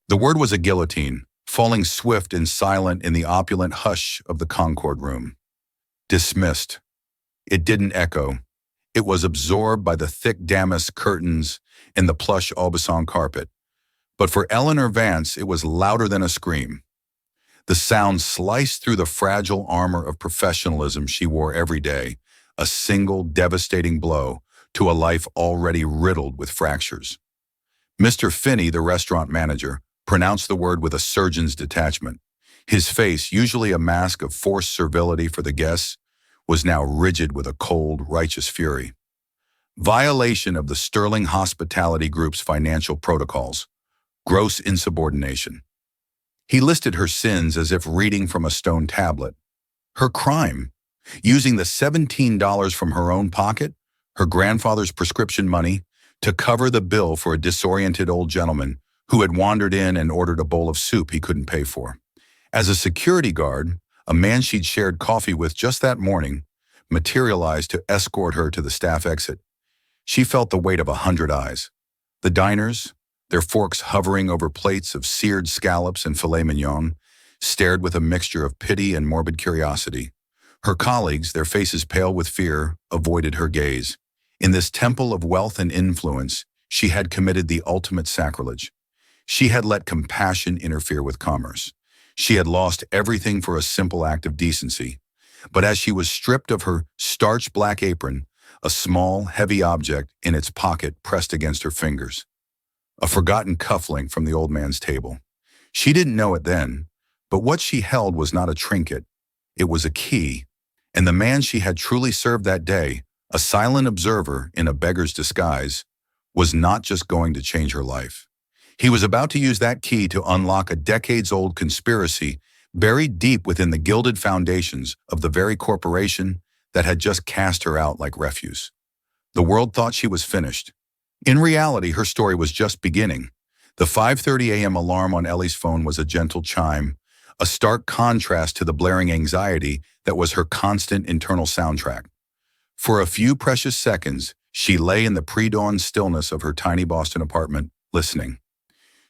The word was a guillotine, falling swift and silent in the opulent hush of the Concord room. Dismissed. It didn't echo. It was absorbed by the thick damask curtains and the plush Aubusson carpet. But for Eleanor Vance, it was louder than a scream. The sound sliced through the fragile armor of professionalism she wore every day, a single devastating blow to a life already riddled with fractures. Mr. Finney, the restaurant manager, pronounced the word with a surgeon's detachment. His face, usually a mask of forced servility for the guests, was now rigid with a cold, righteous fury. Violation of the Sterling Hospitality Group's financial protocols. Gross insubordination. He listed her sins as if reading from a stone tablet. Her crime, using the $17 from her own pocket, her grandfather's prescription money, to cover the bill for a disoriented old gentleman who had wandered in and ordered a bowl of soup he couldn't pay for. As a security guard, a man she'd shared coffee with just that morning materialized to escort her to the staff exit. She felt the weight of 100 eyes. The diners, their forks hovering over plates of seared scallops and filet mignon, stared with a mixture of pity and morbid curiosity. Her colleagues, their faces pale with fear, avoided her gaze. In this temple of wealth and influence, she had committed the ultimate sacrilege. She had let compassion interfere with commerce. She had lost everything for a simple act of decency. But as she was stripped of her starched black apron, a small, heavy object in its pocket pressed against her fingers. A forgotten cufflink from the old man's table. She didn't know it then, but what she held was not a trinket. It was a key, and the man she had truly served that day, a silent observer in a beggar's disguise, was not just going to change her life. He was about to use that key to unlock a decades-old conspiracy buried deep within the gilded foundations of the very corporation that had just cast her out like refuse. The world thought she was finished. In reality, her story was just beginning. The 5:30 a.m. alarm on Ellie's phone was a gentle chime, a stark contrast to the blaring anxiety that was her constant internal soundtrack. For a few precious seconds, she lay in the pre-dawn stillness of her tiny Boston apartment, listening.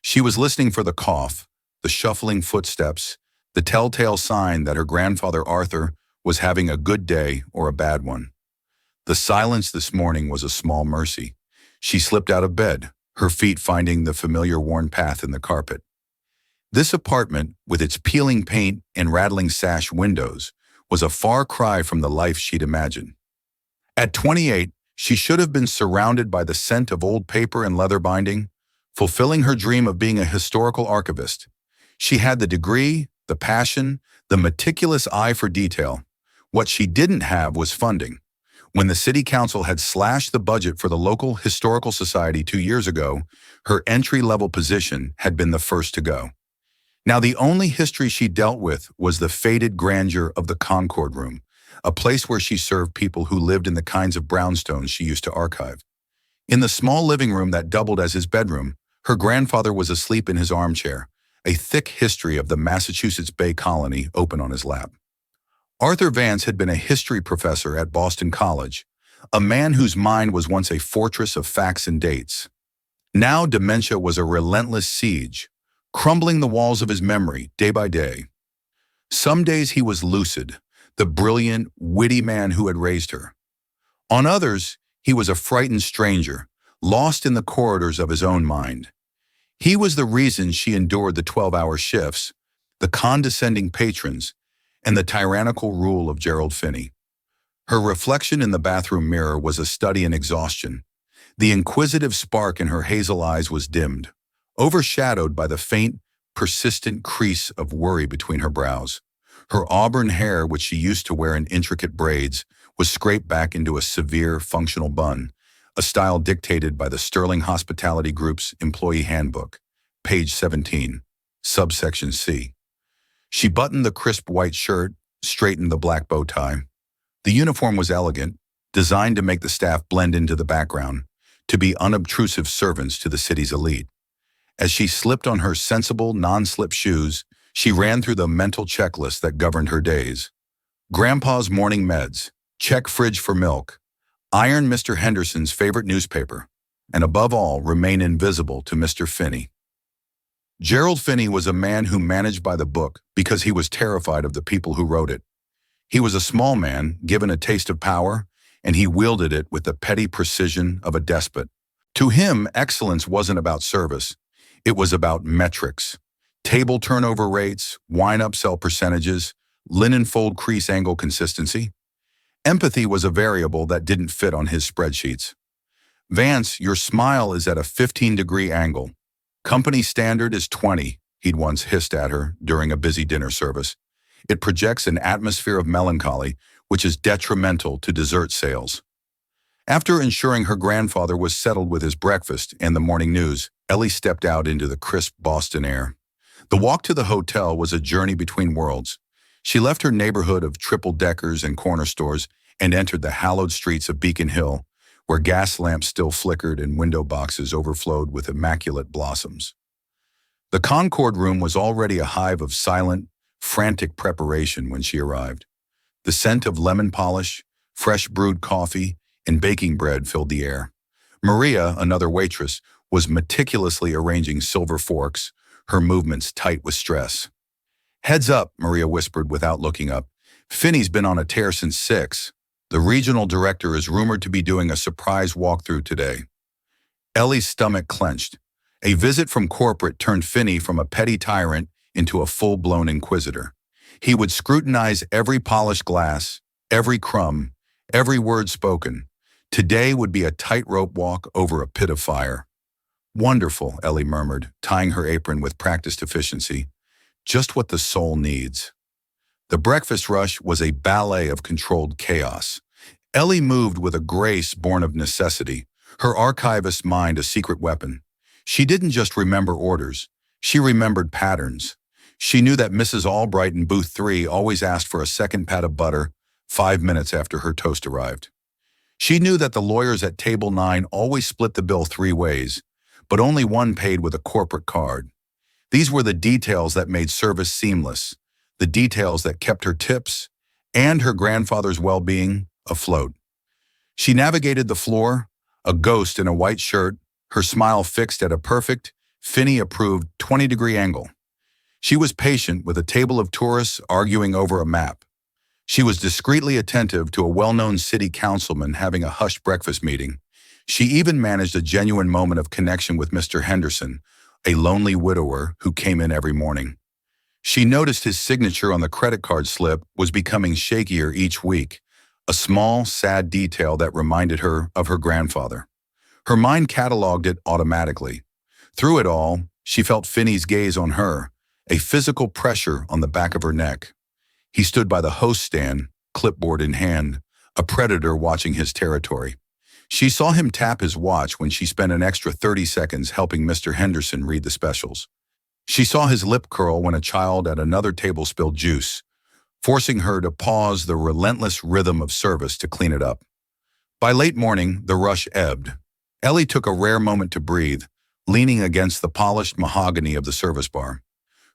She was listening for the cough, the shuffling footsteps, the telltale sign that her grandfather Arthur was having a good day or a bad one. The silence this morning was a small mercy. She slipped out of bed, her feet finding the familiar worn path in the carpet. This apartment, with its peeling paint and rattling sash windows, was a far cry from the life she'd imagined. At 28, she should have been surrounded by the scent of old paper and leather binding, fulfilling her dream of being a historical archivist. She had the degree, the passion, the meticulous eye for detail. What she didn't have was funding. When the city council had slashed the budget for the local historical society 2 years ago, her entry-level position had been the first to go. Now the only history she dealt with was the faded grandeur of the Concord room, a place where she served people who lived in the kinds of brownstones she used to archive. In the small living room that doubled as his bedroom, her grandfather was asleep in his armchair, a thick history of the Massachusetts Bay Colony open on his lap. Arthur Vance had been a history professor at Boston College, a man whose mind was once a fortress of facts and dates. Now dementia was a relentless siege, crumbling the walls of his memory day by day. Some days he was lucid, the brilliant, witty man who had raised her. On others, he was a frightened stranger, lost in the corridors of his own mind. He was the reason she endured the 12-hour shifts, the condescending patrons, and the tyrannical rule of Gerald Finney. Her reflection in the bathroom mirror was a study in exhaustion. The inquisitive spark in her hazel eyes was dimmed, overshadowed by the faint, persistent crease of worry between her brows. Her auburn hair, which she used to wear in intricate braids, was scraped back into a severe, functional bun, a style dictated by the Sterling Hospitality Group's Employee Handbook, page 17, subsection C. She buttoned the crisp white shirt, straightened the black bow tie. The uniform was elegant, designed to make the staff blend into the background, to be unobtrusive servants to the city's elite. As she slipped on her sensible, non-slip shoes, she ran through the mental checklist that governed her days. Grandpa's morning meds, check fridge for milk, iron Mr. Henderson's favorite newspaper, and above all, remain invisible to Mr. Finney. Gerald Finney was a man who managed by the book because he was terrified of the people who wrote it. He was a small man, given a taste of power, and he wielded it with the petty precision of a despot. To him, excellence wasn't about service. It was about metrics. Table turnover rates, wine upsell percentages, linen fold crease angle consistency. Empathy was a variable that didn't fit on his spreadsheets. Vance, your smile is at a 15-degree angle. Company standard is 20, he'd once hissed at her during a busy dinner service. It projects an atmosphere of melancholy, which is detrimental to dessert sales. After ensuring her grandfather was settled with his breakfast and the morning news, Ellie stepped out into the crisp Boston air. The walk to the hotel was a journey between worlds. She left her neighborhood of triple-deckers and corner stores and entered the hallowed streets of Beacon Hill, where gas lamps still flickered and window boxes overflowed with immaculate blossoms. The Concord room was already a hive of silent, frantic preparation when she arrived. The scent of lemon polish, fresh brewed coffee, and baking bread filled the air. Maria, another waitress, was meticulously arranging silver forks, her movements tight with stress. "Heads up," Maria whispered without looking up. "Finney's been on a tear since 6. The regional director is rumored to be doing a surprise walkthrough today." Ellie's stomach clenched. A visit from corporate turned Finney from a petty tyrant into a full-blown inquisitor. He would scrutinize every polished glass, every crumb, every word spoken. Today would be a tightrope walk over a pit of fire. "Wonderful," Ellie murmured, tying her apron with practiced efficiency. "Just what the soul needs." The breakfast rush was a ballet of controlled chaos. Ellie moved with a grace born of necessity, her archivist mind a secret weapon. She didn't just remember orders, she remembered patterns. She knew that Mrs. Albright in booth 3 always asked for a second pat of butter 5 minutes after her toast arrived. She knew that the lawyers at table 9 always split the bill 3 ways, but only one paid with a corporate card. These were the details that made service seamless, the details that kept her tips and her grandfather's well-being afloat. She navigated the floor, a ghost in a white shirt, her smile fixed at a perfect, Finney-approved 20-degree angle. She was patient with a table of tourists arguing over a map. She was discreetly attentive to a well-known city councilman having a hushed breakfast meeting. She even managed a genuine moment of connection with Mr. Henderson, a lonely widower who came in every morning. She noticed his signature on the credit card slip was becoming shakier each week, a small, sad detail that reminded her of her grandfather. Her mind cataloged it automatically. Through it all, she felt Finney's gaze on her, a physical pressure on the back of her neck. He stood by the host stand, clipboard in hand, a predator watching his territory. She saw him tap his watch when she spent an extra 30 seconds helping Mr. Henderson read the specials. She saw his lip curl when a child at another table spilled juice, forcing her to pause the relentless rhythm of service to clean it up. By late morning, the rush ebbed. Ellie took a rare moment to breathe, leaning against the polished mahogany of the service bar.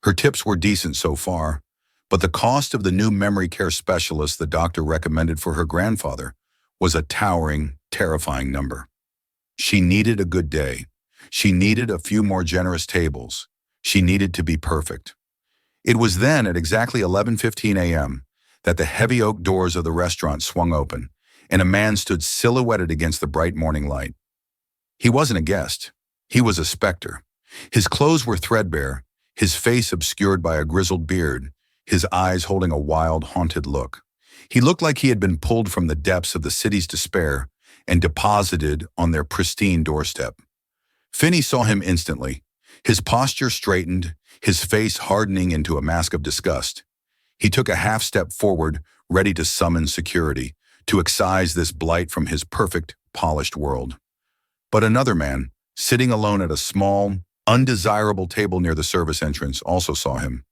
Her tips were decent so far, but the cost of the new memory care specialist the doctor recommended for her grandfather was a towering, terrifying number. She needed a good day. She needed a few more generous tables. She needed to be perfect. It was then at exactly 11:15 a.m. that the heavy oak doors of the restaurant swung open, and a man stood silhouetted against the bright morning light. He wasn't a guest. He was a specter. His clothes were threadbare, his face obscured by a grizzled beard, his eyes holding a wild, haunted look. He looked like he had been pulled from the depths of the city's despair and deposited on their pristine doorstep. Finney saw him instantly. His posture straightened, his face hardening into a mask of disgust. He took a half step forward, ready to summon security, to excise this blight from his perfect, polished world. But another man, sitting alone at a small, undesirable table near the service entrance, also saw him.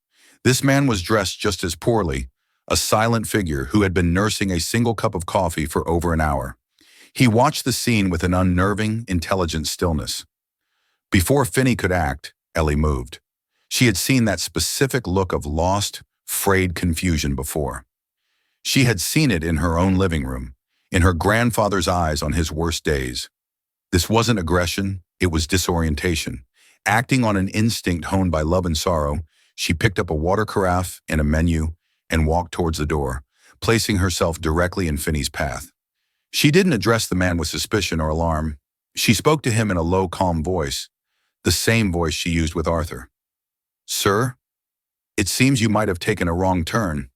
This man was dressed just as poorly, a silent figure who had been nursing a single cup of coffee for over an hour. He watched the scene with an unnerving, intelligent stillness. Before Finney could act, Ellie moved. She had seen that specific look of lost, frayed confusion before. She had seen it in her own living room, in her grandfather's eyes on his worst days. This wasn't aggression, it was disorientation. Acting on an instinct honed by love and sorrow, she picked up a water carafe and a menu and walked towards the door, placing herself directly in Finney's path. She didn't address the man with suspicion or alarm. She spoke to him in a low, calm voice, the same voice she used with Arthur. "Sir, it seems you might have taken a wrong turn.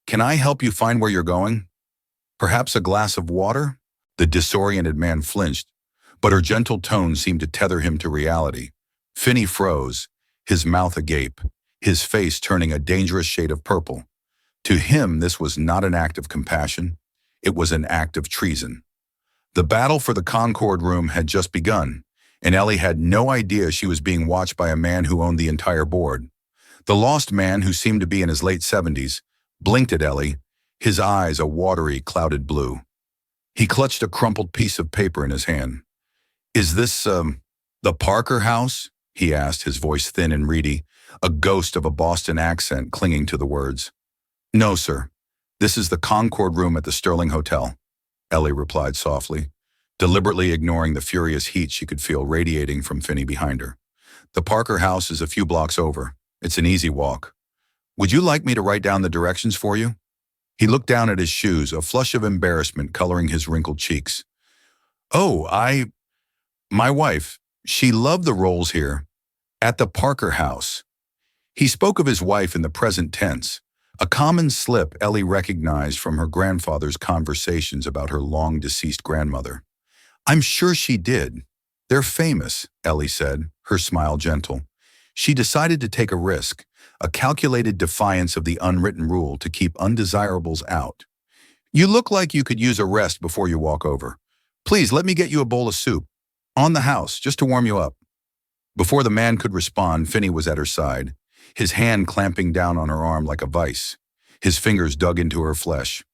Can I help you find where you're going? Perhaps a glass of water?" The disoriented man flinched, but her gentle tone seemed to tether him to reality. Finney froze, his mouth agape, his face turning a dangerous shade of purple. To him, this was not an act of compassion. It was an act of treason. The battle for the Concord room had just begun, and Ellie had no idea she was being watched by a man who owned the entire board. The lost man, who seemed to be in his late 70s, blinked at Ellie, his eyes a watery, clouded blue. He clutched a crumpled piece of paper in his hand. "Is this, the Parker house?" he asked, his voice thin and reedy, a ghost of a Boston accent clinging to the words. "No, sir. This is the Concord room at the Sterling Hotel," Ellie replied softly, deliberately ignoring the furious heat she could feel radiating from Finney behind her. "The Parker house is a few blocks over. It's an easy walk. Would you like me to write down the directions for you?" He looked down at his shoes, a flush of embarrassment coloring his wrinkled cheeks. "Oh, my wife, she loved the rolls here. At the Parker house." He spoke of his wife in the present tense, a common slip Ellie recognized from her grandfather's conversations about her long-deceased grandmother. "I'm sure she did. They're famous," Ellie said, her smile gentle. She decided to take a risk, a calculated defiance of the unwritten rule to keep undesirables out. "You look like you could use a rest before you walk over. Please let me get you a bowl of soup. On the house, just to warm you up." Before the man could respond, Finney was at her side, his hand clamping down on her arm like a vice. His fingers dug into her flesh.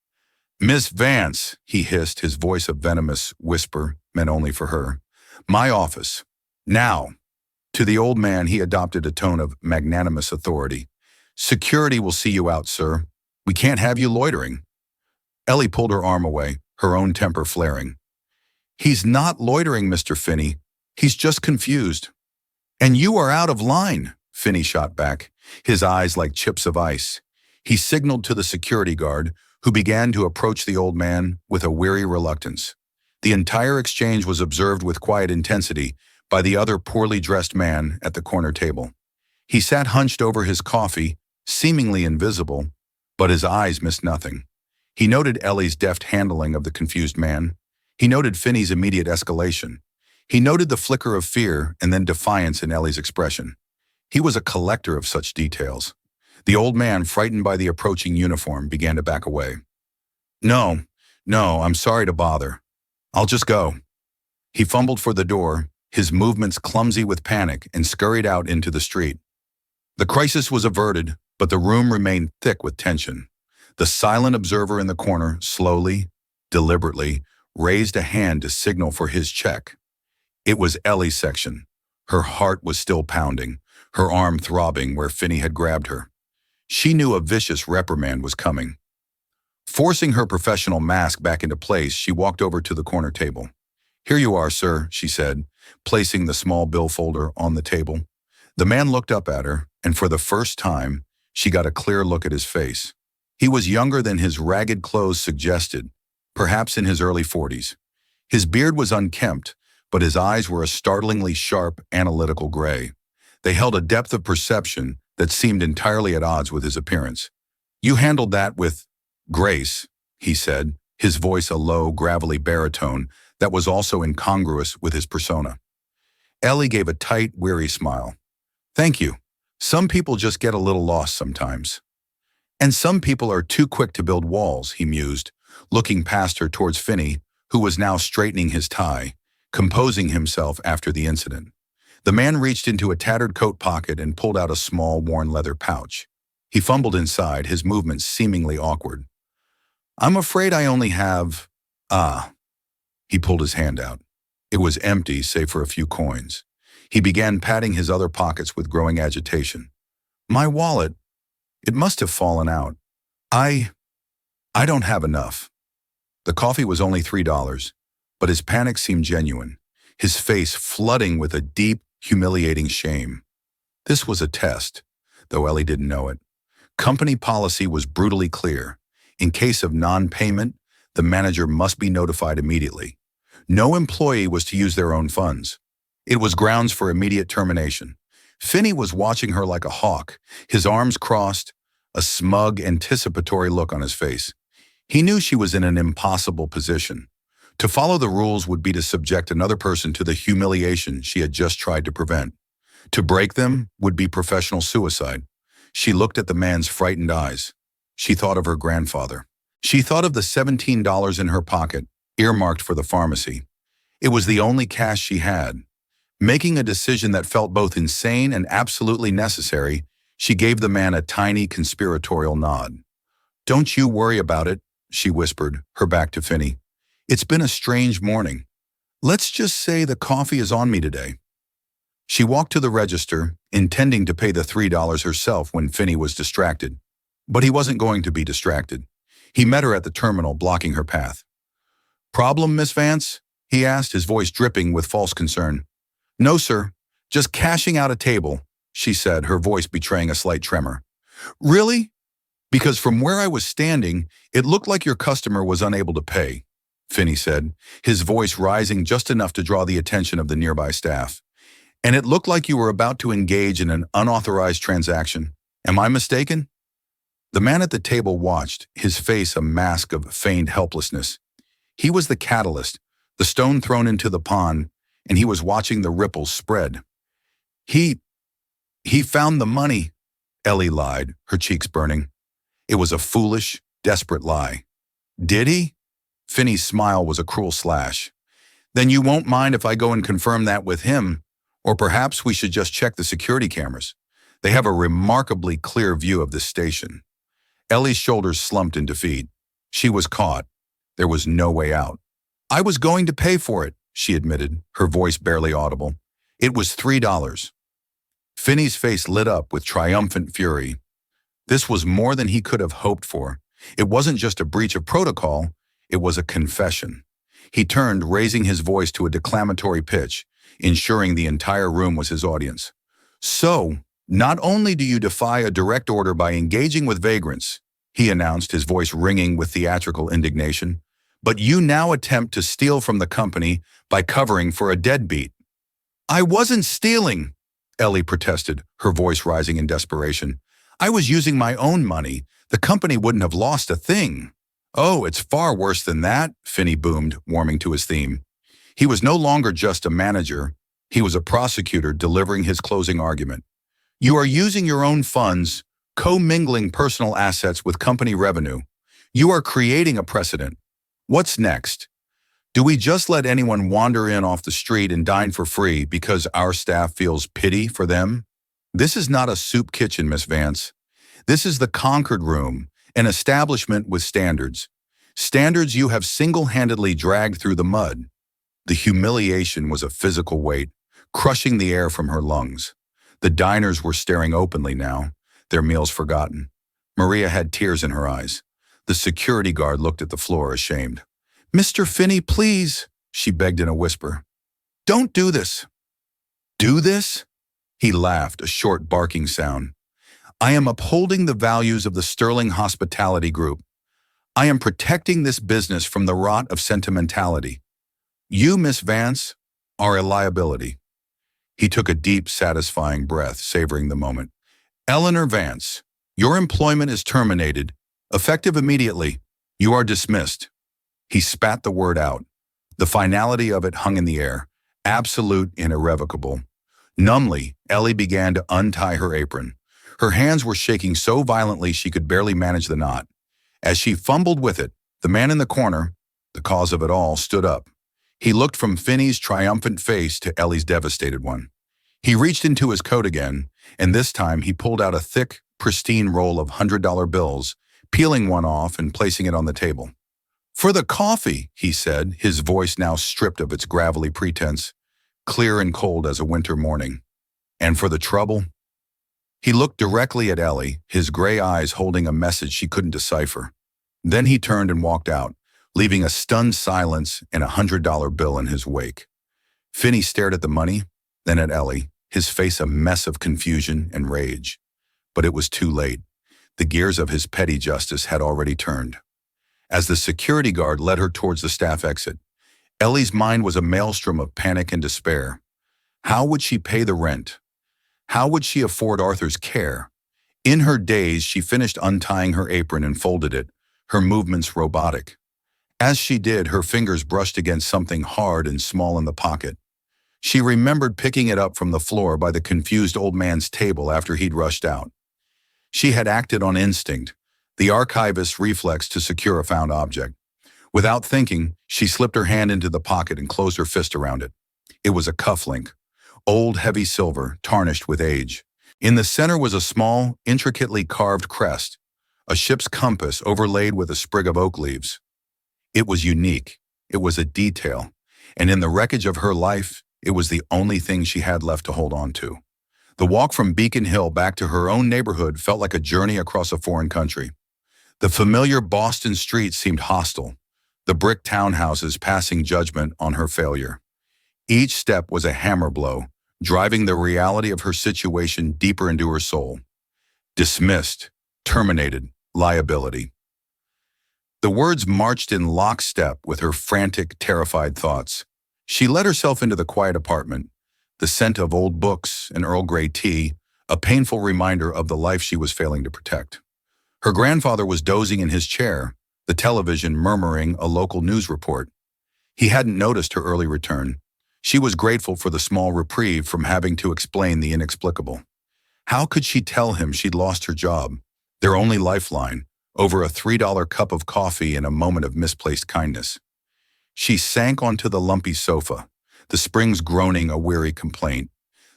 "Miss Vance," he hissed, his voice a venomous whisper meant only for her. "My office. Now." To the old man, he adopted a tone of magnanimous authority. "Security will see you out, sir. We can't have you loitering." Ellie pulled her arm away, her own temper flaring. "He's not loitering, Mr. Finney. He's just confused." "And you are out of line," Finney shot back, his eyes like chips of ice. He signaled to the security guard, who began to approach the old man with a weary reluctance. The entire exchange was observed with quiet intensity by the other poorly dressed man at the corner table. He sat hunched over his coffee, seemingly invisible, but his eyes missed nothing. He noted Ellie's deft handling of the confused man. He noted Finney's immediate escalation. He noted the flicker of fear and then defiance in Ellie's expression. He was a collector of such details. The old man, frightened by the approaching uniform, began to back away. No, I'm sorry to bother. I'll just go." He fumbled for the door, his movements clumsy with panic, and scurried out into the street. The crisis was averted, but the room remained thick with tension. The silent observer in the corner slowly, deliberately, raised a hand to signal for his check. It was Ellie's section. Her heart was still pounding, her arm throbbing where Finney had grabbed her. She knew a vicious reprimand was coming. Forcing her professional mask back into place, she walked over to the corner table. "Here you are, sir," she said, placing the small bill folder on the table. The man looked up at her, and for the first time, she got a clear look at his face. He was younger than his ragged clothes suggested, perhaps in his early 40s. His beard was unkempt, but his eyes were a startlingly sharp, analytical gray. They held a depth of perception that seemed entirely at odds with his appearance. "You handled that with grace," he said, his voice a low, gravelly baritone that was also incongruous with his persona. Ellie gave a tight, weary smile. "Thank you. Some people just get a little lost sometimes." "And some people are too quick to build walls," he mused, looking past her towards Finney, who was now straightening his tie, composing himself after the incident. The man reached into a tattered coat pocket and pulled out a small, worn leather pouch. He fumbled inside, his movements seemingly awkward. "I'm afraid I only have..." He pulled his hand out. It was empty, save for a few coins. He began patting his other pockets with growing agitation. "My wallet. It must have fallen out. I don't have enough." The coffee was only $3, but his panic seemed genuine, his face flooding with a deep, humiliating shame. This was a test, though Ellie didn't know it. Company policy was brutally clear. In case of non-payment, the manager must be notified immediately. No employee was to use their own funds. It was grounds for immediate termination. Finney was watching her like a hawk, his arms crossed, a smug, anticipatory look on his face. He knew she was in an impossible position. To follow the rules would be to subject another person to the humiliation she had just tried to prevent. To break them would be professional suicide. She looked at the man's frightened eyes. She thought of her grandfather. She thought of the $17 in her pocket, earmarked for the pharmacy. It was the only cash she had. Making a decision that felt both insane and absolutely necessary, she gave the man a tiny conspiratorial nod. "Don't you worry about it," she whispered, her back to Finney. "It's been a strange morning. Let's just say the coffee is on me today." She walked to the register, intending to pay the $3 herself when Finney was distracted. But he wasn't going to be distracted. He met her at the terminal, blocking her path. "Problem, Miss Vance?" he asked, his voice dripping with false concern. "No, sir. Just cashing out a table," she said, her voice betraying a slight tremor. "Really? Because from where I was standing, it looked like your customer was unable to pay," Finney said, his voice rising just enough to draw the attention of the nearby staff. "And it looked like you were about to engage in an unauthorized transaction. Am I mistaken?" The man at the table watched, his face a mask of feigned helplessness. He was the catalyst, the stone thrown into the pond, and he was watching the ripples spread. He found the money," Ellie lied, her cheeks burning. It was a foolish, desperate lie. "Did he?" Finney's smile was a cruel slash. "Then you won't mind if I go and confirm that with him, or perhaps we should just check the security cameras. They have a remarkably clear view of this station." Ellie's shoulders slumped in defeat. She was caught. There was no way out. "I was going to pay for it," she admitted, her voice barely audible. "It was $3. Finney's face lit up with triumphant fury. This was more than he could have hoped for. It wasn't just a breach of protocol, it was a confession. He turned, raising his voice to a declamatory pitch, ensuring the entire room was his audience. "So, not only do you defy a direct order by engaging with vagrants," he announced, his voice ringing with theatrical indignation, "but you now attempt to steal from the company by covering for a deadbeat." "I wasn't stealing," Ellie protested, her voice rising in desperation. "I was using my own money. The company wouldn't have lost a thing." "Oh, it's far worse than that," Finney boomed, warming to his theme. He was no longer just a manager. He was a prosecutor delivering his closing argument. "You are using your own funds, co-mingling personal assets with company revenue. You are creating a precedent. What's next? Do we just let anyone wander in off the street and dine for free because our staff feels pity for them? This is not a soup kitchen, Miss Vance. This is the Concord Room, an establishment with standards. Standards you have single-handedly dragged through the mud." The humiliation was a physical weight, crushing the air from her lungs. The diners were staring openly now, their meals forgotten. Maria had tears in her eyes. The security guard looked at the floor, ashamed. "Mr. Finney, please," she begged in a whisper. "Don't do this." "Do this?" He laughed, a short barking sound. "I am upholding the values of the Sterling Hospitality Group. I am protecting this business from the rot of sentimentality. You, Miss Vance, are a liability." He took a deep, satisfying breath, savoring the moment. "Eleanor Vance, your employment is terminated. Effective immediately. You are dismissed." He spat the word out. The finality of it hung in the air, absolute and irrevocable. Numbly, Ellie began to untie her apron. Her hands were shaking so violently she could barely manage the knot. As she fumbled with it, the man in the corner, the cause of it all, stood up. He looked from Finney's triumphant face to Ellie's devastated one. He reached into his coat again, and this time he pulled out a thick, pristine roll of $100 bills, peeling one off and placing it on the table. "For the coffee," he said, his voice now stripped of its gravelly pretense, clear and cold as a winter morning. "And for the trouble?" He looked directly at Ellie, his gray eyes holding a message she couldn't decipher. Then he turned and walked out, leaving a stunned silence and a $100 bill in his wake. Finney stared at the money, then at Ellie, his face a mess of confusion and rage. But it was too late. The gears of his petty justice had already turned. As the security guard led her towards the staff exit, Ellie's mind was a maelstrom of panic and despair. How would she pay the rent? How would she afford Arthur's care? In her daze, she finished untying her apron and folded it, her movements robotic. As she did, her fingers brushed against something hard and small in the pocket. She remembered picking it up from the floor by the confused old man's table after he'd rushed out. She had acted on instinct, the archivist's reflex to secure a found object. Without thinking, she slipped her hand into the pocket and closed her fist around it. It was a cufflink, old heavy silver, tarnished with age. In the center was a small, intricately carved crest, a ship's compass overlaid with a sprig of oak leaves. It was unique, it was a detail, and in the wreckage of her life, it was the only thing she had left to hold on to. The walk from Beacon Hill back to her own neighborhood felt like a journey across a foreign country. The familiar Boston streets seemed hostile, the brick townhouses passing judgment on her failure. Each step was a hammer blow, driving the reality of her situation deeper into her soul. Dismissed, terminated, liability. The words marched in lockstep with her frantic, terrified thoughts. She let herself into the quiet apartment, the scent of old books and Earl Grey tea, a painful reminder of the life she was failing to protect. Her grandfather was dozing in his chair, the television murmuring a local news report. He hadn't noticed her early return. She was grateful for the small reprieve from having to explain the inexplicable. How could she tell him she'd lost her job, their only lifeline, over a $3 cup of coffee in a moment of misplaced kindness? She sank onto the lumpy sofa, the springs groaning a weary complaint.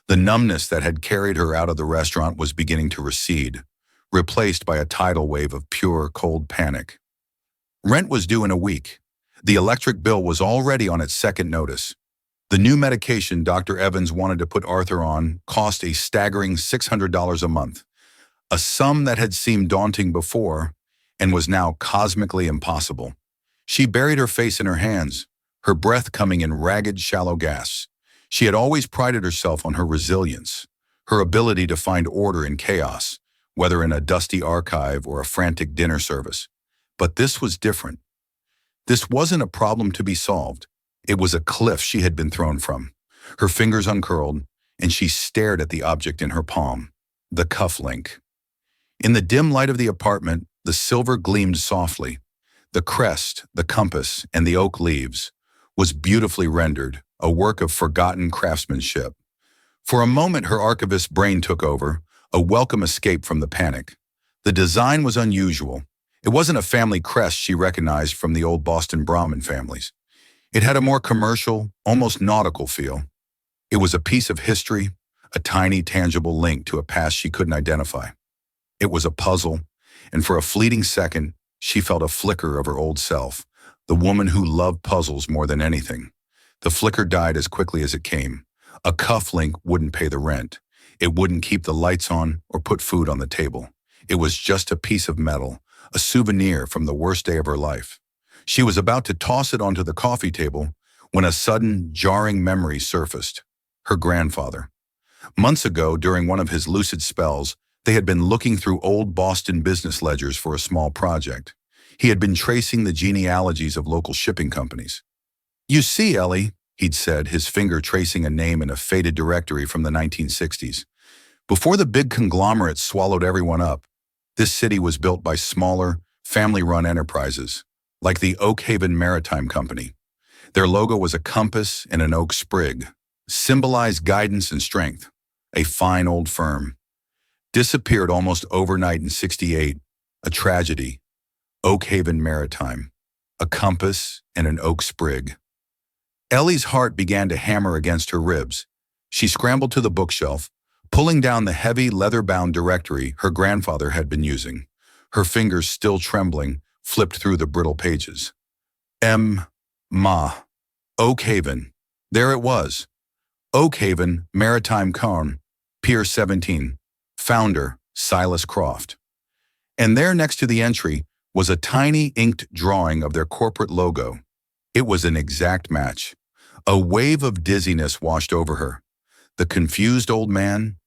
The numbness that had carried her out of the restaurant was beginning to recede, replaced by a tidal wave of pure, cold panic. Rent was due in a week. The electric bill was already on its second notice. The new medication Dr. Evans wanted to put Arthur on cost a staggering $600 a month, a sum that had seemed daunting before and was now cosmically impossible. She buried her face in her hands, her breath coming in ragged, shallow gasps. She had always prided herself on her resilience, her ability to find order in chaos, whether in a dusty archive or a frantic dinner service. But this was different. This wasn't a problem to be solved. It was a cliff she had been thrown from. Her fingers uncurled, and she stared at the object in her palm, the cufflink. In the dim light of the apartment, the silver gleamed softly. The crest, the compass, and the oak leaves was beautifully rendered, a work of forgotten craftsmanship. For a moment, her archivist's brain took over, a welcome escape from the panic. The design was unusual. It wasn't a family crest she recognized from the old Boston Brahmin families. It had a more commercial, almost nautical feel. It was a piece of history, a tiny, tangible link to a past she couldn't identify. It was a puzzle, and for a fleeting second, she felt a flicker of her old self, the woman who loved puzzles more than anything. The flicker died as quickly as it came. A cufflink wouldn't pay the rent. It wouldn't keep the lights on or put food on the table. It was just a piece of metal, a souvenir from the worst day of her life. She was about to toss it onto the coffee table when a sudden, jarring memory surfaced. Her grandfather. Months ago, during one of his lucid spells, they had been looking through old Boston business ledgers for a small project. He had been tracing the genealogies of local shipping companies. "You see, Ellie," he'd said, his finger tracing a name in a faded directory from the 1960s. "Before the big conglomerates swallowed everyone up, this city was built by smaller, family-run enterprises, like the Oak Haven Maritime Company. Their logo was a compass and an oak sprig, symbolized guidance and strength. A fine old firm. Disappeared almost overnight in '68. A tragedy. Oak Haven Maritime. A compass and an oak sprig." Ellie's heart began to hammer against her ribs. She scrambled to the bookshelf, pulling down the heavy, leather-bound directory her grandfather had been using. Her fingers, still trembling, flipped through the brittle pages. Ma. Oak Haven. There it was. Oak Haven Maritime Carn, Pier 17. Founder, Silas Croft. And there next to the entry was a tiny inked drawing of their corporate logo. It was an exact match. A wave of dizziness washed over her. The confused old man?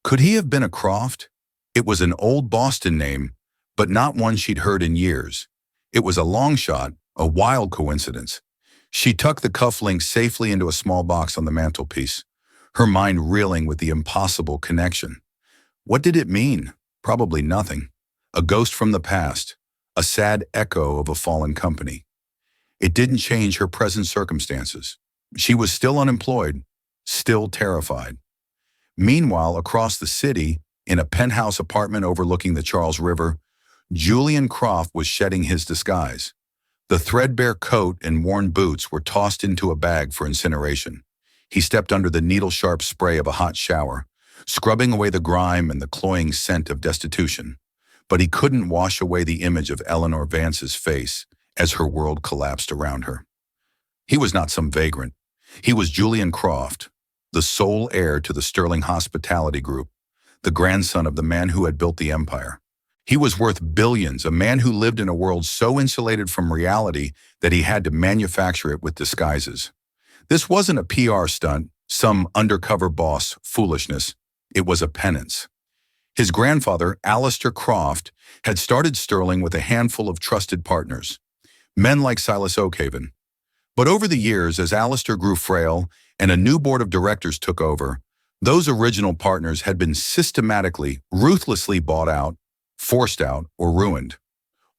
Could he have been a Croft? It was an old Boston name, but not one she'd heard in years. It was a long shot, a wild coincidence. She tucked the cufflink safely into a small box on the mantelpiece, her mind reeling with the impossible connection. What did it mean? Probably nothing. A ghost from the past, a sad echo of a fallen company. It didn't change her present circumstances. She was still unemployed, still terrified. Meanwhile, across the city, in a penthouse apartment overlooking the Charles River, Julian Croft was shedding his disguise. The threadbare coat and worn boots were tossed into a bag for incineration. He stepped under the needle-sharp spray of a hot shower, scrubbing away the grime and the cloying scent of destitution. But he couldn't wash away the image of Eleanor Vance's face as her world collapsed around her. He was not some vagrant. He was Julian Croft, the sole heir to the Sterling Hospitality Group, the grandson of the man who had built the empire. He was worth billions, a man who lived in a world so insulated from reality that he had to manufacture it with disguises. This wasn't a PR stunt, some undercover boss foolishness. It was a penance. His grandfather, Alistair Croft, had started Sterling with a handful of trusted partners, men like Silas Oakhaven. But over the years, as Alistair grew frail and a new board of directors took over, those original partners had been systematically, ruthlessly bought out, forced out, or ruined.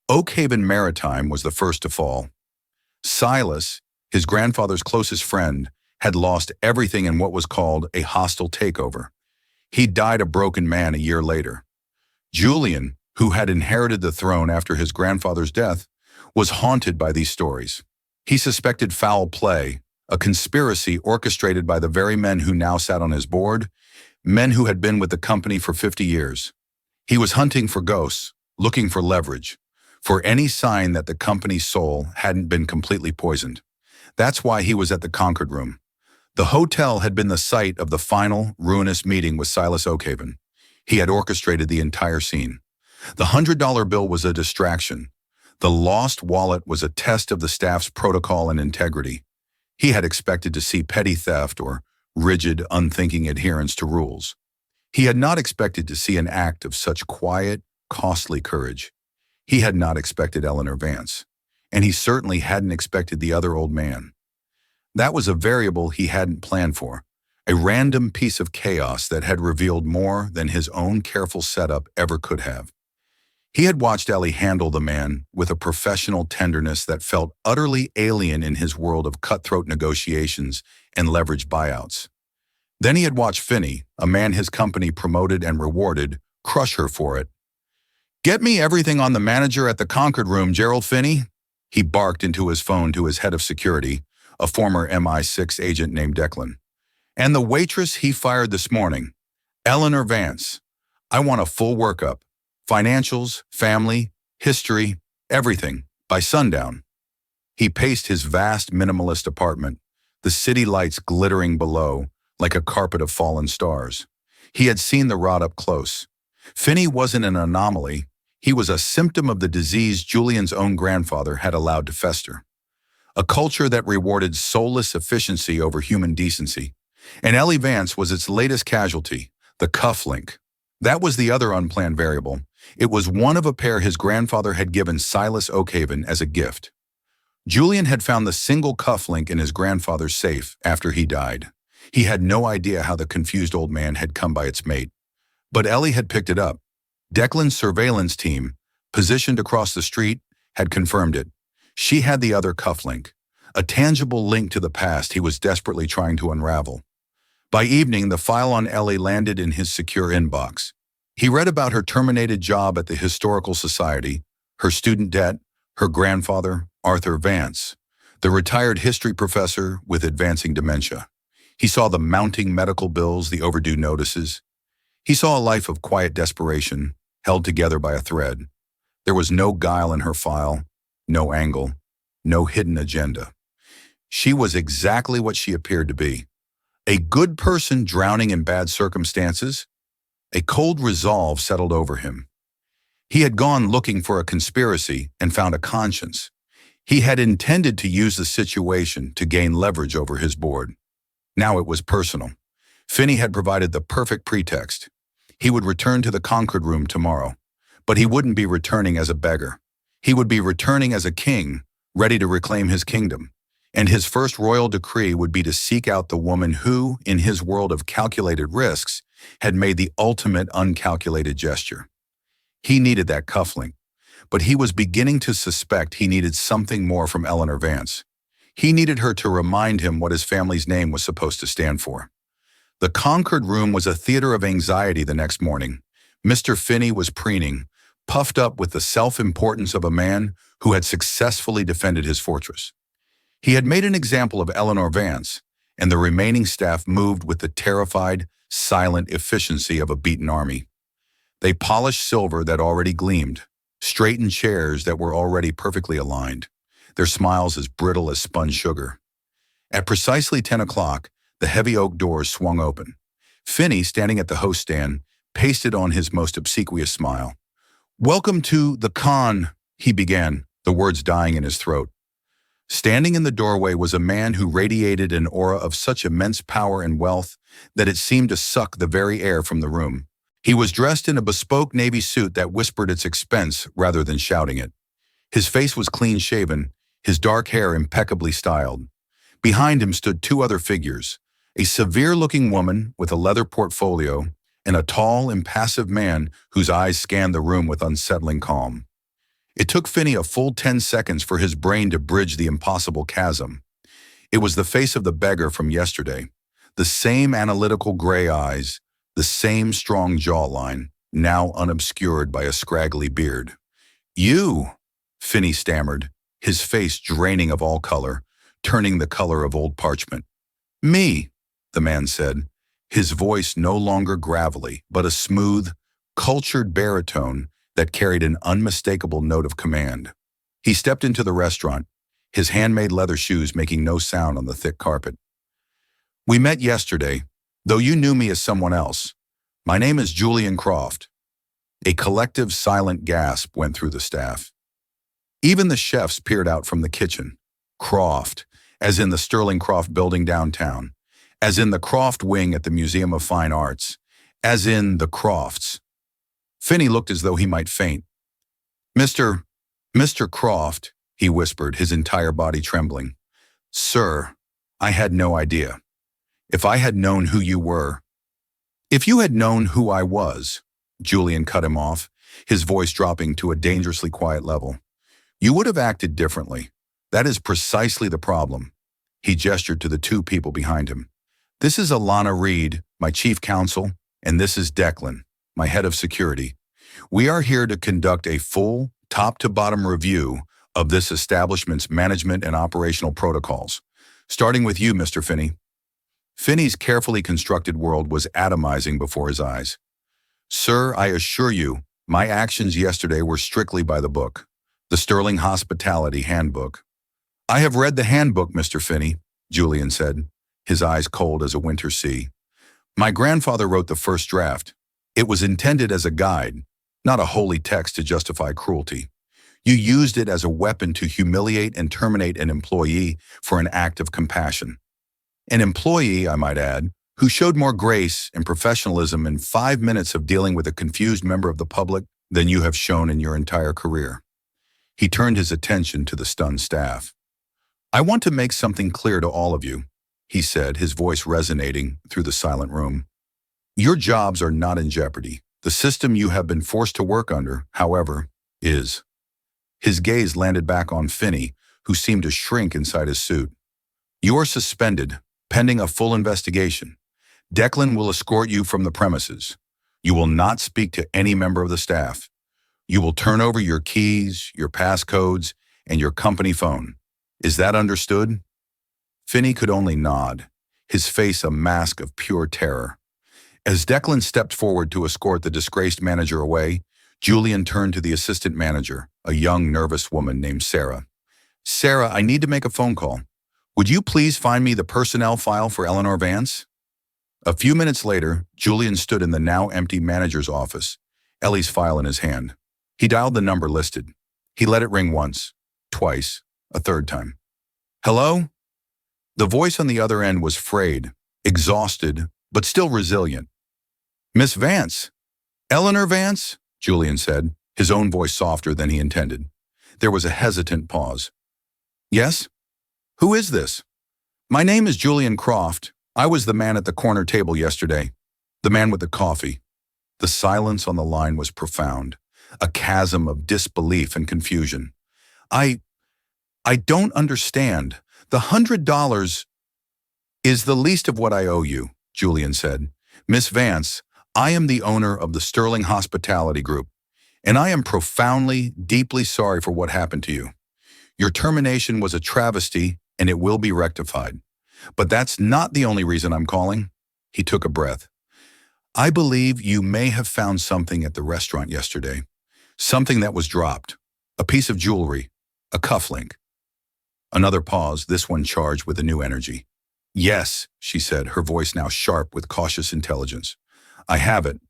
Oakhaven Maritime was the first to fall. Silas, his grandfather's closest friend, had lost everything in what was called a hostile takeover. He died a broken man a year later. Julian, who had inherited the throne after his grandfather's death, was haunted by these stories. He suspected foul play, a conspiracy orchestrated by the very men who now sat on his board, men who had been with the company for 50 years. He was hunting for ghosts, looking for leverage, for any sign that the company's soul hadn't been completely poisoned. That's why he was at the Concord Room. The hotel had been the site of the final, ruinous meeting with Silas Oakhaven. He had orchestrated the entire scene. The $100 bill was a distraction. The lost wallet was a test of the staff's protocol and integrity. He had expected to see petty theft or rigid, unthinking adherence to rules. He had not expected to see an act of such quiet, costly courage. He had not expected Eleanor Vance, and he certainly hadn't expected the other old man. That was a variable he hadn't planned for, a random piece of chaos that had revealed more than his own careful setup ever could have. He had watched Ellie handle the man with a professional tenderness that felt utterly alien in his world of cutthroat negotiations and leveraged buyouts. Then he had watched Finney, a man his company promoted and rewarded, crush her for it. "Get me everything on the manager at the Concord Room, Gerald Finney," he barked into his phone to his head of security, a former MI6 agent named Declan. "And the waitress he fired this morning, Eleanor Vance. I want a full workup. Financials, family, history, everything, by sundown." He paced his vast minimalist apartment, the city lights glittering below like a carpet of fallen stars. He had seen the rot up close. Finney wasn't an anomaly. He was a symptom of the disease Julian's own grandfather had allowed to fester. A culture that rewarded soulless efficiency over human decency. And Ellie Vance was its latest casualty, the cufflink. That was the other unplanned variable. It was one of a pair his grandfather had given Silas Oakhaven as a gift. Julian had found the single cufflink in his grandfather's safe after he died. He had no idea how the confused old man had come by its mate. But Ellie had picked it up. Declan's surveillance team, positioned across the street, had confirmed it. She had the other cufflink, a tangible link to the past he was desperately trying to unravel. By evening, the file on Ellie landed in his secure inbox. He read about her terminated job at the Historical Society, her student debt, her grandfather, Arthur Vance, the retired history professor with advancing dementia. He saw the mounting medical bills, the overdue notices. He saw a life of quiet desperation, held together by a thread. There was no guile in her file, no angle, no hidden agenda. She was exactly what she appeared to be. A good person drowning in bad circumstances. A cold resolve settled over him. He had gone looking for a conspiracy and found a conscience. He had intended to use the situation to gain leverage over his board. Now it was personal. Finney had provided the perfect pretext. He would return to the Concord room tomorrow, but he wouldn't be returning as a beggar. He would be returning as a king, ready to reclaim his kingdom. And his first royal decree would be to seek out the woman who, in his world of calculated risks, had made the ultimate uncalculated gesture. He needed that cufflink, but he was beginning to suspect he needed something more from Eleanor Vance. He needed her to remind him what his family's name was supposed to stand for. The Concord room was a theater of anxiety the next morning. Mr. Finney was preening, puffed up with the self-importance of a man who had successfully defended his fortress. He had made an example of Eleanor Vance, and the remaining staff moved with the terrified, silent efficiency of a beaten army. They polished silver that already gleamed, straightened chairs that were already perfectly aligned, their smiles as brittle as spun sugar. At precisely 10 o'clock, the heavy oak doors swung open. Finney, standing at the host stand, pasted on his most obsequious smile. "Welcome to the con," he began, the words dying in his throat. Standing in the doorway was a man who radiated an aura of such immense power and wealth that it seemed to suck the very air from the room. He was dressed in a bespoke navy suit that whispered its expense rather than shouting it. His face was clean-shaven, his dark hair impeccably styled. Behind him stood two other figures, a severe-looking woman with a leather portfolio and a tall, impassive man whose eyes scanned the room with unsettling calm. It took Finney a full 10 seconds for his brain to bridge the impossible chasm. It was the face of the beggar from yesterday, the same analytical gray eyes, the same strong jawline, now unobscured by a scraggly beard. "You," Finney stammered, his face draining of all color, turning the color of old parchment. "Me," the man said, his voice no longer gravelly, but a smooth, cultured baritone that carried an unmistakable note of command. He stepped into the restaurant, his handmade leather shoes making no sound on the thick carpet. "We met yesterday, though you knew me as someone else. My name is Julian Croft." A collective silent gasp went through the staff. Even the chefs peered out from the kitchen. Croft, as in the Sterling Croft building downtown, as in the Croft wing at the Museum of Fine Arts, as in the Crofts. Finney looked as though he might faint. Mr. Croft," he whispered, his entire body trembling. "Sir, I had no idea. If I had known who you were—" "If you had known who I was," Julian cut him off, his voice dropping to a dangerously quiet level, "you would have acted differently. That is precisely the problem." He gestured to the two people behind him. "This is Alana Reed, my chief counsel, and this is Declan, my head of security. We are here to conduct a full, top-to-bottom review of this establishment's management and operational protocols, starting with you, Mr. Finney." Finney's carefully constructed world was atomizing before his eyes. "Sir, I assure you, my actions yesterday were strictly by the book, the Sterling Hospitality Handbook." "I have read the handbook, Mr. Finney," Julian said, his eyes cold as a winter sea. "My grandfather wrote the first draft. It was intended as a guide, not a holy text to justify cruelty. You used it as a weapon to humiliate and terminate an employee for an act of compassion. An employee, I might add, who showed more grace and professionalism in 5 minutes of dealing with a confused member of the public than you have shown in your entire career." He turned his attention to the stunned staff. "I want to make something clear to all of you," he said, his voice resonating through the silent room. "Your jobs are not in jeopardy. The system you have been forced to work under, however, is." His gaze landed back on Finney, who seemed to shrink inside his suit. "You are suspended, pending a full investigation. Declan will escort you from the premises. You will not speak to any member of the staff. You will turn over your keys, your passcodes, and your company phone. Is that understood?" Finney could only nod, his face a mask of pure terror. As Declan stepped forward to escort the disgraced manager away, Julian turned to the assistant manager, a young, nervous woman named Sarah. "Sarah, I need to make a phone call. Would you please find me the personnel file for Eleanor Vance?" A few minutes later, Julian stood in the now empty manager's office, Ellie's file in his hand. He dialed the number listed. He let it ring once, twice, a third time. "Hello?" The voice on the other end was frayed, exhausted, but still resilient. Miss Vance. Eleanor Vance, Julian said, his own voice softer than he intended. There was a hesitant pause. Yes? Who is this? My name is Julian Croft. I was the man at the corner table yesterday. The man with the coffee. The silence on the line was profound, a chasm of disbelief and confusion. I don't understand. The $100 is the least of what I owe you, Julian said. Miss Vance, I am the owner of the Sterling Hospitality Group, and I am profoundly, deeply sorry for what happened to you. Your termination was a travesty, and it will be rectified. But that's not the only reason I'm calling. He took a breath. I believe you may have found something at the restaurant yesterday. Something that was dropped. A piece of jewelry. A cufflink. Another pause, this one charged with a new energy. Yes, she said, her voice now sharp with cautious intelligence. I have it.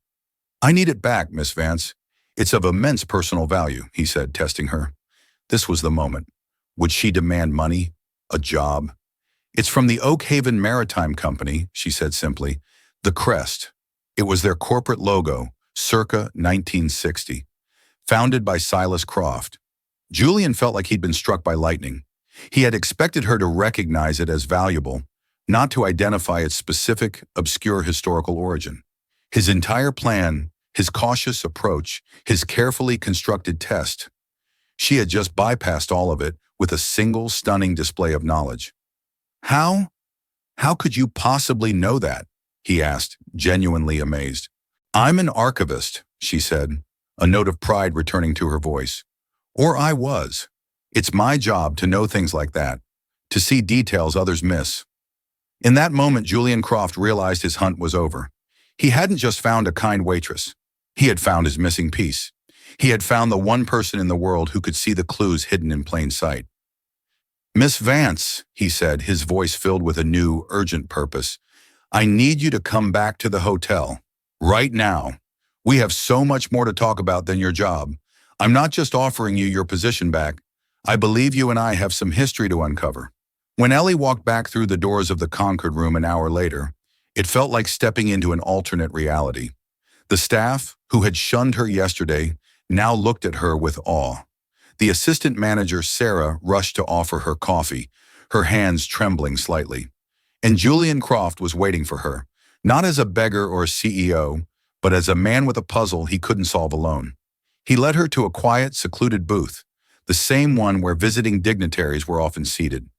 I need it back, Miss Vance. It's of immense personal value, he said, testing her. This was the moment. Would she demand money? A job? It's from the Oak Haven Maritime Company, she said simply. The crest. It was their corporate logo, circa 1960. Founded by Silas Croft. Julian felt like he'd been struck by lightning. He had expected her to recognize it as valuable, not to identify its specific, obscure historical origin. His entire plan, his cautious approach, his carefully constructed test. She had just bypassed all of it with a single stunning display of knowledge. How? How could you possibly know that? He asked, genuinely amazed. I'm an archivist, she said, a note of pride returning to her voice. Or I was. It's my job to know things like that, to see details others miss. In that moment, Julian Croft realized his hunt was over. He hadn't just found a kind waitress. He had found his missing piece. He had found the one person in the world who could see the clues hidden in plain sight. Miss Vance, he said, his voice filled with a new, urgent purpose. I need you to come back to the hotel. Right now. We have so much more to talk about than your job. I'm not just offering you your position back. I believe you and I have some history to uncover. When Ellie walked back through the doors of the Concord room an hour later, it felt like stepping into an alternate reality. The staff, who had shunned her yesterday, now looked at her with awe. The assistant manager, Sarah, rushed to offer her coffee, her hands trembling slightly. And Julian Croft was waiting for her, not as a beggar or a CEO, but as a man with a puzzle he couldn't solve alone. He led her to a quiet, secluded booth, the same one where visiting dignitaries were often seated.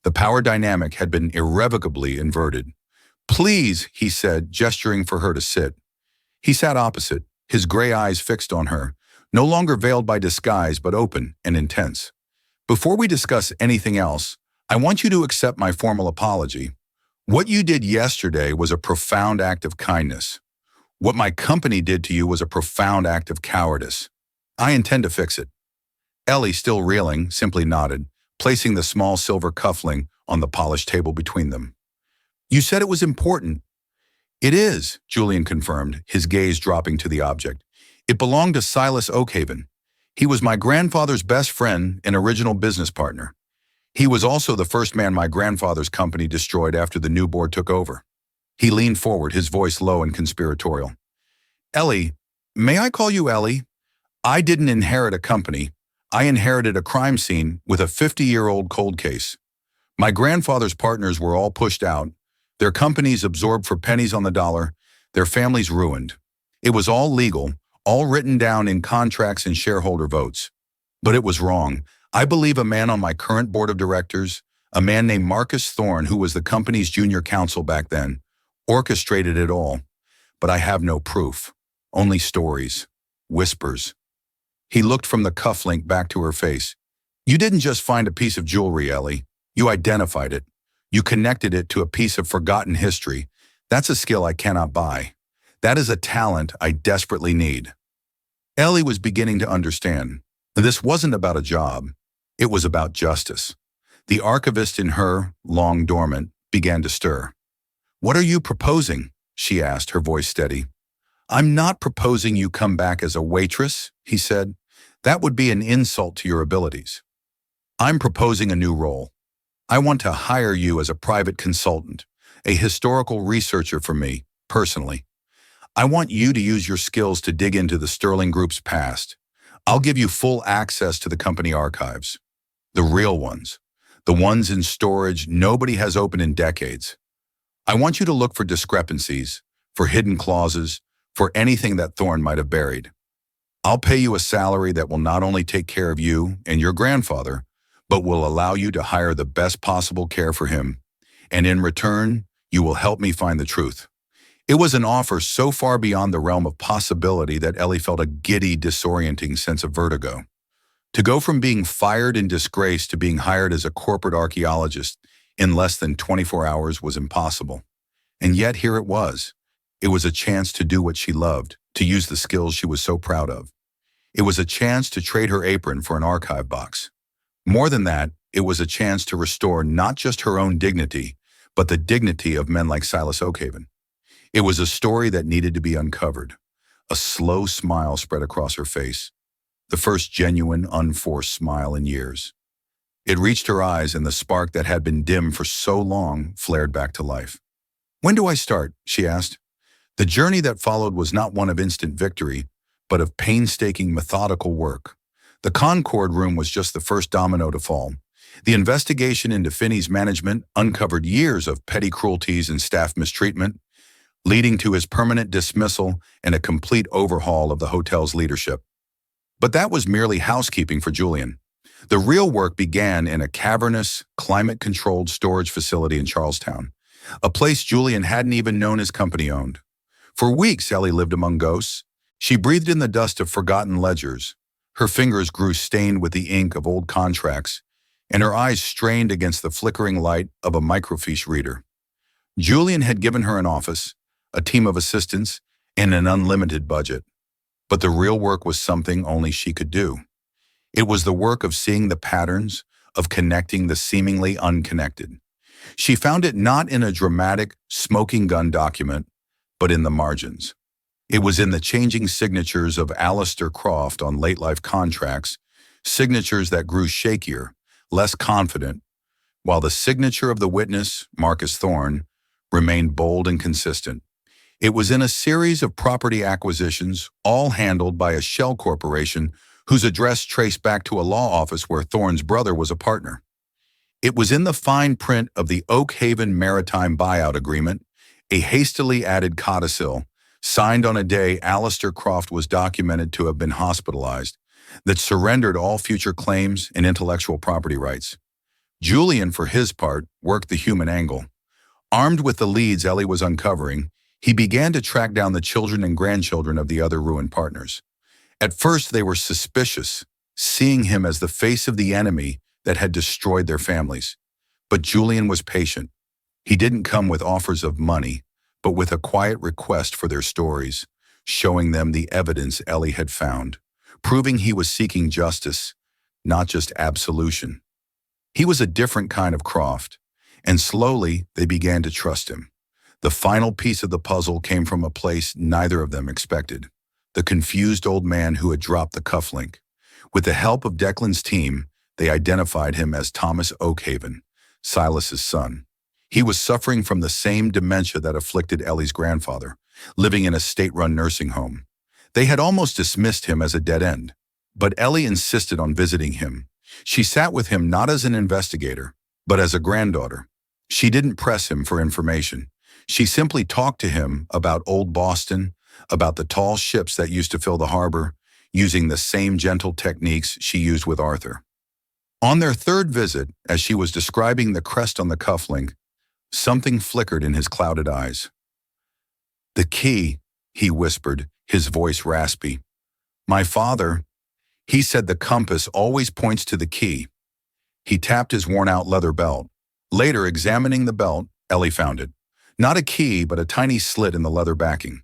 The power dynamic had been irrevocably inverted. Please, he said, gesturing for her to sit. He sat opposite, his gray eyes fixed on her, no longer veiled by disguise but open and intense. Before we discuss anything else, I want you to accept my formal apology. What you did yesterday was a profound act of kindness. What my company did to you was a profound act of cowardice. I intend to fix it. Ellie, still reeling, simply nodded, placing the small silver cufflink on the polished table between them. You said it was important. It is, Julian confirmed, his gaze dropping to the object. It belonged to Silas Oakhaven. He was my grandfather's best friend and original business partner. He was also the first man my grandfather's company destroyed after the new board took over. He leaned forward, his voice low and conspiratorial. Ellie, may I call you Ellie? I didn't inherit a company. I inherited a crime scene with a 50-year-old cold case. My grandfather's partners were all pushed out, their companies absorbed for pennies on the dollar, their families ruined. It was all legal, all written down in contracts and shareholder votes. But it was wrong. I believe a man on my current board of directors, a man named Marcus Thorne, who was the company's junior counsel back then, orchestrated it all. But I have no proof, only stories, whispers. He looked from the cufflink back to her face. You didn't just find a piece of jewelry, Ellie. You identified it. You connected it to a piece of forgotten history. That's a skill I cannot buy. That is a talent I desperately need. Ellie was beginning to understand. This wasn't about a job. It was about justice. The archivist in her, long dormant, began to stir. What are you proposing? She asked, her voice steady. I'm not proposing you come back as a waitress, he said. That would be an insult to your abilities. I'm proposing a new role. I want to hire you as a private consultant, a historical researcher for me, personally. I want you to use your skills to dig into the Sterling Group's past. I'll give you full access to the company archives. The real ones. The ones in storage nobody has opened in decades. I want you to look for discrepancies, for hidden clauses, for anything that Thorne might have buried. I'll pay you a salary that will not only take care of you and your grandfather, but will allow you to hire the best possible care for him. And in return, you will help me find the truth. It was an offer so far beyond the realm of possibility that Ellie felt a giddy, disorienting sense of vertigo. To go from being fired in disgrace to being hired as a corporate archaeologist in less than 24 hours was impossible. And yet here it was. It was a chance to do what she loved, to use the skills she was so proud of. It was a chance to trade her apron for an archive box. More than that, it was a chance to restore not just her own dignity, but the dignity of men like Silas Oakhaven. It was a story that needed to be uncovered. A slow smile spread across her face, the first genuine, unforced smile in years. It reached her eyes, and the spark that had been dim for so long flared back to life. "When do I start?" she asked. The journey that followed was not one of instant victory, but of painstaking, methodical work. The Concord room was just the first domino to fall. The investigation into Finney's management uncovered years of petty cruelties and staff mistreatment, leading to his permanent dismissal and a complete overhaul of the hotel's leadership. But that was merely housekeeping for Julian. The real work began in a cavernous, climate-controlled storage facility in Charlestown, a place Julian hadn't even known his company owned. For weeks, Ellie lived among ghosts. She breathed in the dust of forgotten ledgers. Her fingers grew stained with the ink of old contracts, and her eyes strained against the flickering light of a microfiche reader. Julian had given her an office, a team of assistants, and an unlimited budget. But the real work was something only she could do. It was the work of seeing the patterns, of connecting the seemingly unconnected. She found it not in a dramatic, smoking gun document, but in the margins. It was in the changing signatures of Alistair Croft on late-life contracts, signatures that grew shakier, less confident, while the signature of the witness, Marcus Thorne, remained bold and consistent. It was in a series of property acquisitions, all handled by a shell corporation whose address traced back to a law office where Thorne's brother was a partner. It was in the fine print of the Oakhaven Maritime Buyout Agreement, a hastily added codicil, signed on a day Alistair Croft was documented to have been hospitalized, that surrendered all future claims and intellectual property rights. Julian, for his part, worked the human angle. Armed with the leads Ellie was uncovering, he began to track down the children and grandchildren of the other ruined partners. At first, they were suspicious, seeing him as the face of the enemy that had destroyed their families. But Julian was patient. He didn't come with offers of money, but with a quiet request for their stories, showing them the evidence Ellie had found, proving he was seeking justice, not just absolution. He was a different kind of Croft, and slowly they began to trust him. The final piece of the puzzle came from a place neither of them expected: the confused old man who had dropped the cufflink. With the help of Declan's team, they identified him as Thomas Oakhaven, Silas's son. He was suffering from the same dementia that afflicted Ellie's grandfather, living in a state-run nursing home. They had almost dismissed him as a dead end, but Ellie insisted on visiting him. She sat with him not as an investigator, but as a granddaughter. She didn't press him for information. She simply talked to him about old Boston, about the tall ships that used to fill the harbor, using the same gentle techniques she used with Arthur. On their third visit, as she was describing the crest on the cufflink, something flickered in his clouded eyes. "The key," he whispered, his voice raspy. "My father, he said the compass always points to the key." He tapped his worn-out leather belt. Later, examining the belt, Ellie found it. Not a key, but a tiny slit in the leather backing.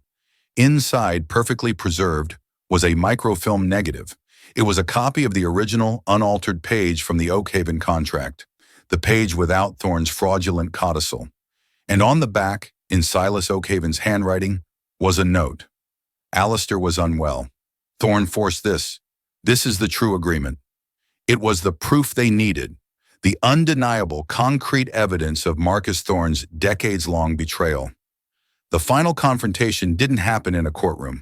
Inside, perfectly preserved, was a microfilm negative. It was a copy of the original, unaltered page from the Oakhaven contract, the page without Thorne's fraudulent codicil. And on the back, in Silas Oakhaven's handwriting, was a note. Alistair was unwell. Thorne forced this. This is the true agreement. It was the proof they needed, the undeniable, concrete evidence of Marcus Thorne's decades-long betrayal. The final confrontation didn't happen in a courtroom.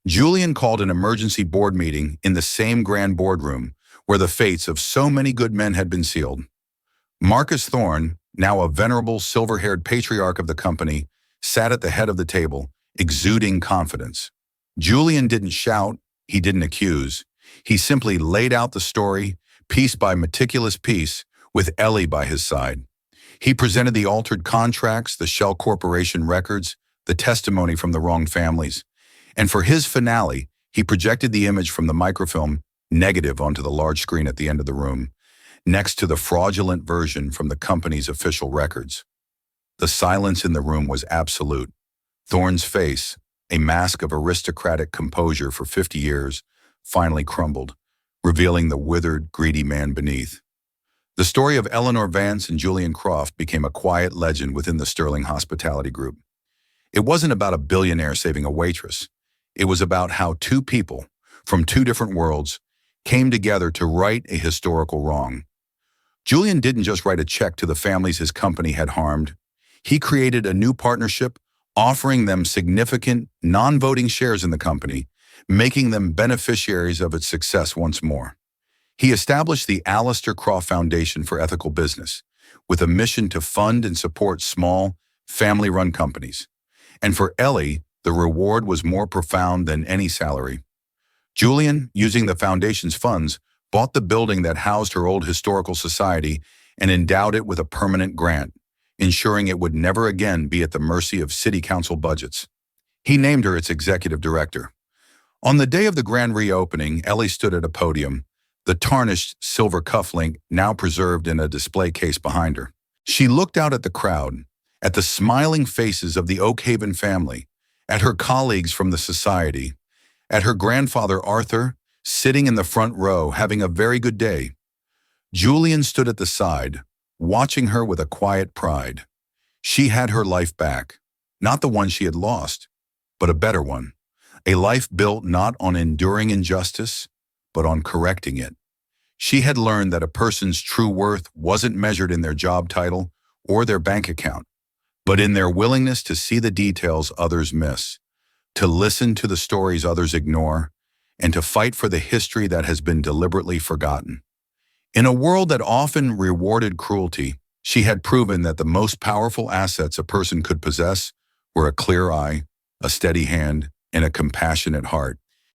Julian called an emergency board meeting in the same grand boardroom where the fates of so many good men had been sealed. Marcus Thorne, now a venerable silver-haired patriarch of the company, sat at the head of the table, exuding confidence. Julian didn't shout, he didn't accuse. He simply laid out the story, piece by meticulous piece, with Ellie by his side. He presented the altered contracts, the Shell Corporation records, the testimony from the wronged families. And for his finale, he projected the image from the microfilm negative onto the large screen at the end of the room, next to the fraudulent version from the company's official records. The silence in the room was absolute. Thorne's face, a mask of aristocratic composure for 50 years, finally crumbled, revealing the withered, greedy man beneath. The story of Eleanor Vance and Julian Croft became a quiet legend within the Sterling Hospitality Group. It wasn't about a billionaire saving a waitress. It was about how two people, from two different worlds, came together to right a historical wrong. Julian didn't just write a check to the families his company had harmed. He created a new partnership, offering them significant, non-voting shares in the company, making them beneficiaries of its success once more. He established the Alistair Croft Foundation for Ethical Business, with a mission to fund and support small, family-run companies. And for Ellie, the reward was more profound than any salary. Julian, using the foundation's funds, bought the building that housed her old historical society and endowed it with a permanent grant, ensuring it would never again be at the mercy of city council budgets. He named her its executive director. On the day of the grand reopening, Ellie stood at a podium, the tarnished silver cufflink now preserved in a display case behind her. She looked out at the crowd, at the smiling faces of the Oakhaven family, at her colleagues from the society, at her grandfather Arthur, sitting in the front row having a very good day. Julian stood at the side, watching her with a quiet pride. She had her life back, not the one she had lost, but a better one, a life built not on enduring injustice, but on correcting it. She had learned that a person's true worth wasn't measured in their job title or their bank account, but in their willingness to see the details others miss, to listen to the stories others ignore, and to fight for the history that has been deliberately forgotten. In a world that often rewarded cruelty, she had proven that the most powerful assets a person could possess were a clear eye, a steady hand, and a compassionate heart.